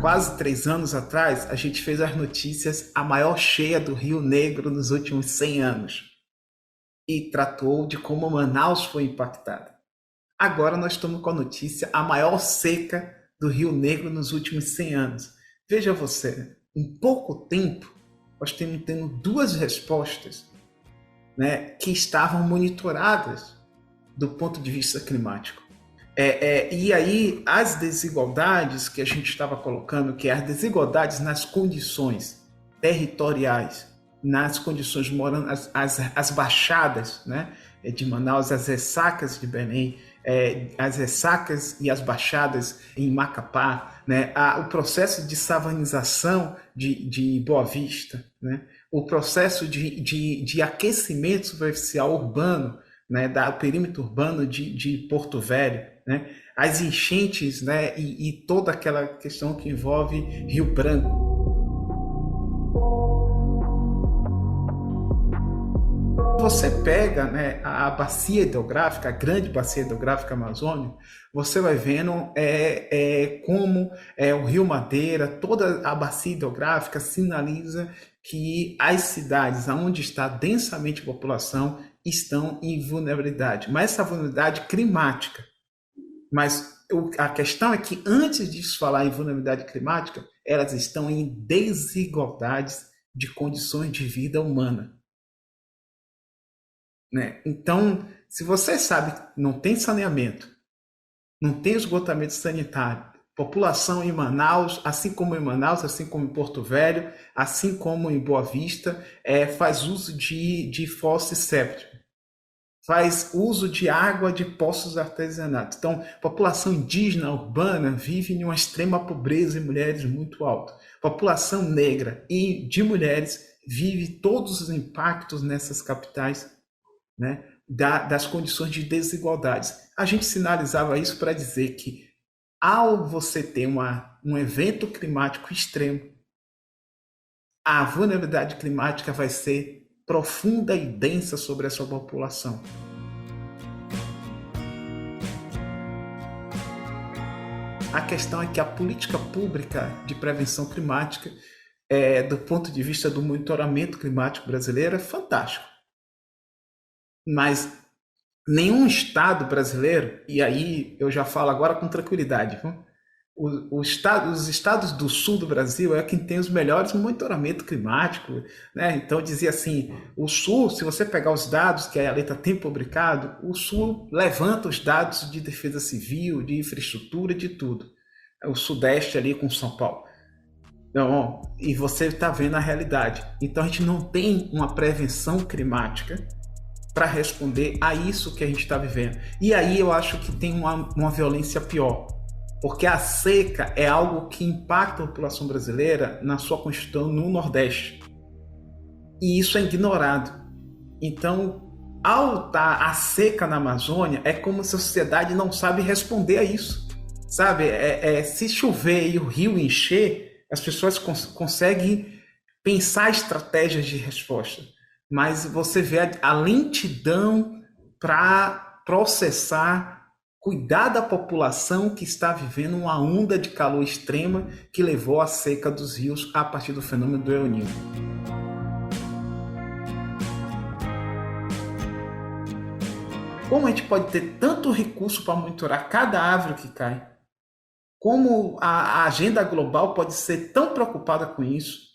quase 3 anos atrás, a gente fez as notícias a maior cheia do Rio Negro nos últimos 100 anos e tratou de como Manaus foi impactada. Agora nós estamos com a notícia a maior seca do Rio Negro nos últimos 100 anos. Veja você, em pouco tempo, nós estamos tendo duas respostas, né, que estavam monitoradas do ponto de vista climático. E aí, as desigualdades que a gente estava colocando, que é as desigualdades nas condições territoriais, nas condições morando, as baixadas, né, de Manaus, as ressacas de Belém, as ressacas e as baixadas em Macapá, né, o processo de savanização de Boa Vista, né, o processo de aquecimento superficial urbano, né, do perímetro urbano de Porto Velho, né, as enchentes, né, e toda aquela questão que envolve Rio Branco. Você pega, né, a bacia hidrográfica, a grande bacia hidrográfica amazônica, você vai vendo como o Rio Madeira, toda a bacia hidrográfica sinaliza que as cidades onde está densamente a população estão em vulnerabilidade, mas essa vulnerabilidade climática. Mas a questão é que antes de falar em vulnerabilidade climática, elas estão em desigualdades de condições de vida humana. Né? Então, se você sabe que não tem saneamento, não tem esgotamento sanitário, população em Manaus, assim como em Porto Velho, assim como em Boa Vista, faz uso de fósseis sépticos, faz uso de água de poços artesianados. Então, população indígena urbana vive em uma extrema pobreza e mulheres muito alta. População negra e de mulheres vive todos os impactos nessas capitais, né, das condições de desigualdades. A gente sinalizava isso para dizer que, ao você ter um evento climático extremo, a vulnerabilidade climática vai ser profunda e densa sobre a sua população. A questão é que a política pública de prevenção climática, do ponto de vista do monitoramento climático brasileiro, é fantástico. Mas nenhum estado brasileiro, e aí eu já falo agora com tranquilidade, os estados do sul do Brasil é quem tem os melhores monitoramento climático, né? Então dizia assim, o sul, se você pegar os dados que a Aleta tem publicado, o sul levanta os dados de defesa civil, de infraestrutura, de tudo. O sudeste ali com São Paulo. Então, e você está vendo a realidade. Então a gente não tem uma prevenção climática para responder a isso que a gente está vivendo. E aí eu acho que tem uma violência pior, porque a seca é algo que impacta a população brasileira na sua constituição no Nordeste. E isso é ignorado. Então, ao estar a seca na Amazônia, é como se a sociedade não sabe responder a isso. Sabe? Se chover e o rio encher, as pessoas conseguem pensar estratégias de resposta. Mas você vê a lentidão para processar, cuidar da população que está vivendo uma onda de calor extrema que levou à seca dos rios a partir do fenômeno do El Niño. Como a gente pode ter tanto recurso para monitorar cada árvore que cai? Como a agenda global pode ser tão preocupada com isso?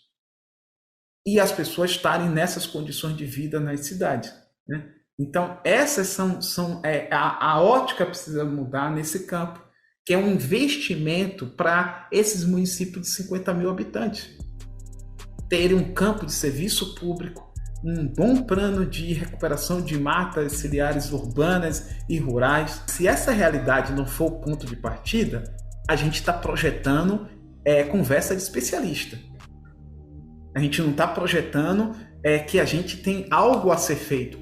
E as pessoas estarem nessas condições de vida nas cidades, né? Então, essas são a ótica precisa mudar nesse campo, que é um investimento para esses municípios de 50 mil habitantes terem um campo de serviço público, um bom plano de recuperação de matas ciliares urbanas e rurais. Se essa realidade não for o ponto de partida, a gente está projetando conversa de especialista. A gente não está projetando que a gente tem algo a ser feito.